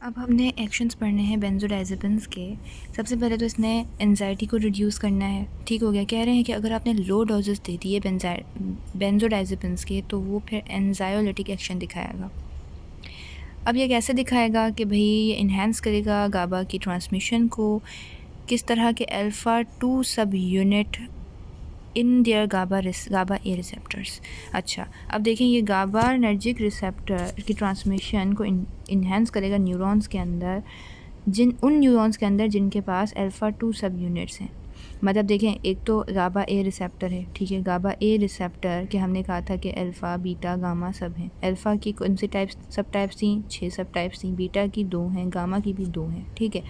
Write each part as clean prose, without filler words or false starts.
अब हमने एक्शंस पढ़ने हैं बेंजोडाइज़ेपिन्स के। सबसे पहले तो इसने एंजाइटी को रिड्यूस करना है। ठीक हो गया। कह रहे हैं कि अगर आपने लो डोजेस दे दिए बेंजोडाइज़ेपिन्स के तो वो फिर एंजायोलिटिक एक्शन दिखाएगा। अब ये कैसे दिखाएगा कि भाई ये इन्हेंस करेगा गाबा की ट्रांसमिशन को, किस तरह के alpha 2 subunit in their GABA A receptors. अच्छा, अब देखें ये गाबार्नर्जिक रिसेप्टर की ट्रांसमिशन को इन्हेंस करेगा न्यूरॉन्स के अंदर, उन न्यूरॉन्स के अंदर जिनके पास अल्फ़ा 2 सब यूनिट्स हैं। मतलब देखें, एक तो गाबा ए रिसेप्टर है, ठीक है। गाबा ए रिसेप्टर के हमने कहा था कि अल्फ़ा बीटा गामा सब हैं। अल्फ़ा की कौन सी सब टाइप्स थी? 6 सब टाइप्स थी। बीटा की 2 हैं, गामा की भी 2 हैं, ठीक है।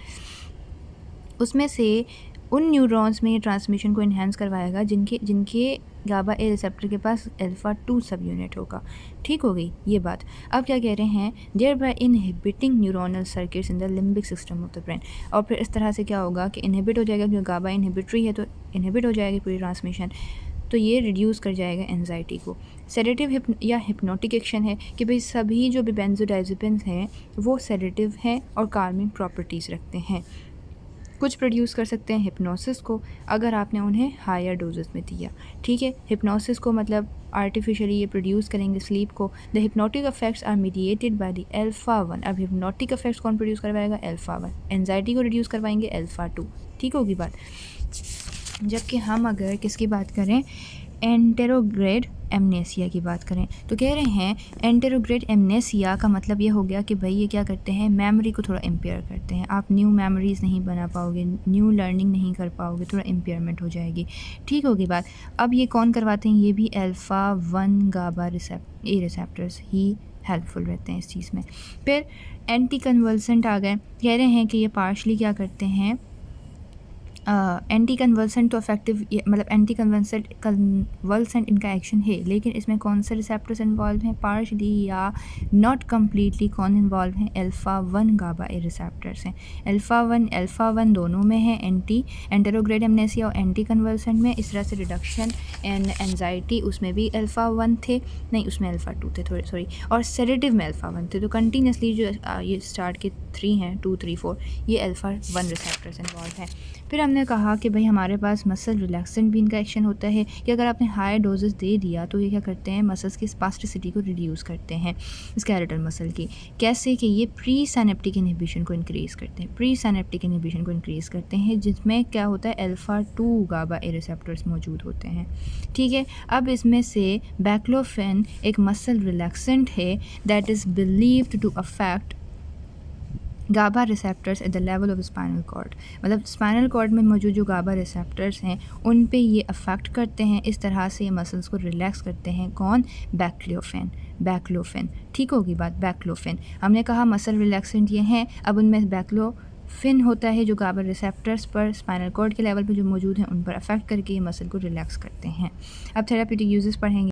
उसमें से उन न्यूरॉन्स में ये ट्रांसमिशन को इन्हेंस करवाएगा जिनके जिनके गाबा ए रिसेप्टर के पास अल्फ़ा 2 सब यूनिट होगा। ठीक हो गई ये बात। अब क्या कह रहे हैं? Thereby inhibiting neuronal circuits in the limbic system of the brain. और फिर इस तरह से क्या होगा कि इनहिबिट हो जाएगा, क्योंकि गाबा इनहिबिटरी है तो इनहिबिट हो जाएगी पूरी ट्रांसमिशन, तो ये रिड्यूस कर जाएगा एंजाइटी को। सेडेटिव या हिप्नोटिक एक्शन है कि भाई सभी जो भी बेंजोडाइज़ेपिन्स हैं वो सेडेटिव हैं और कार्मिंग प्रॉपर्टीज़ रखते हैं। कुछ प्रोड्यूस कर सकते हैं हिप्नोसिस को अगर आपने उन्हें हायर डोजेस में दिया, ठीक है। हिप्नोसिस को मतलब आर्टिफिशियली ये प्रोड्यूस करेंगे स्लीप को। The hypnotic effects are mediated by the alpha 1। अब हिप्नोटिक इफेक्ट्स कौन प्रोड्यूस करवाएगा? अल्फ़ा 1। एंजाइटी को रिड्यूस करवाएंगे अल्फ़ा 2। ठीक होगी बात। जबकि हम अगर किसकी बात करें, एंटेरोग्रेड एमनेसिया की बात करें, तो कह रहे हैं एंटेरोग्रेड एमनेसिया का मतलब ये हो गया कि भाई ये क्या करते हैं, मेमोरी को थोड़ा इम्पेयर करते हैं। आप न्यू मेमोरीज़ नहीं बना पाओगे, न्यू लर्निंग नहीं कर पाओगे, थोड़ा इम्पेयरमेंट हो जाएगी। ठीक होगी बात। अब ये कौन करवाते हैं? ये भी अल्फ़ा 1 गाबा ए रिसेप्टर्स ही हेल्पफुल रहते हैं इस चीज़ में। फिर एंटी कन्वल्सेंट आ गए। कह रहे हैं कि ये पार्शली क्या करते हैं, एंटी कन्वल्सेंट तो इफेक्टिव मतलब एंटी कन्वल्सेंट इनका एक्शन है, लेकिन इसमें कौन से रिसेप्टर्स इन्वॉल्व हैं? पार्शली या नॉट कम्प्लीटली कौन इन्वॉल्व हैं? अल्फ़ा 1 गाबा ए रिसेप्टर्स हैं। अल्फ़ा 1 दोनों में है, एंटेरोग्रेड एमनेसिया और एंटी कन्वल्सेंट में। इस तरह से रिडक्शन एंड एनजाइटी उसमें भी अल्फ़ा 1 थे, नहीं उसमें अल्फ़ा 2 थे, थोड़ी सॉरी, और सेडेटिव में अल्फ़ा 1 थे। तो कंटिन्यूसली जो ये स्टार्ट के 3 हैं, 2 3 4, ये अल्फ़ा 1 रिसेप्टर्स इन्वॉल्व हैं। फिर हमने कहा कि भाई हमारे पास मसल रिलैक्सेंट भी इनका एक्शन होता है कि अगर आपने हाई डोजेस दे दिया तो ये क्या करते हैं, मसल्स की स्पास्टिसिटी को रिड्यूस करते हैं, स्केलेटल मसल की। कैसे कि ये प्री साइनेप्टिक इनहिबिशन को इंक्रीज़ करते हैं, प्री साइनेप्टिक इनहिबिशन को इंक्रीज़ करते हैं, जिसमें क्या होता है, अल्फ़ा 2 गाबा ए रिसेप्टर्स मौजूद होते हैं। ठीक है। अब इसमें से बैक्लोफेन एक मसल रिलैक्सेंट है that is believed to affect GABA receptors at the level of spinal cord. मतलब स्पाइनल कॉर्ड में मौजूद जो गाबा रिसेप्टर्स हैं उन पे ये अफेक्ट करते हैं, इस तरह से ये मसल्स को रिलैक्स करते हैं। कौन? बैक्लोफेन। ठीक होगी बात। बैक्लोफेन हमने कहा मसल रिलैक्सेंट ये हैं। अब उनमें बैक्लोफिन होता है जो गाबा रिसेप्टर्स पर स्पाइनल कॉर्ड के लेवल पे जो मौजूद हैं उन पर अफेक्ट करके ये मसल को रिलैक्स करते हैं। अब थेरापीटिक यूजेस पढ़ेंगे।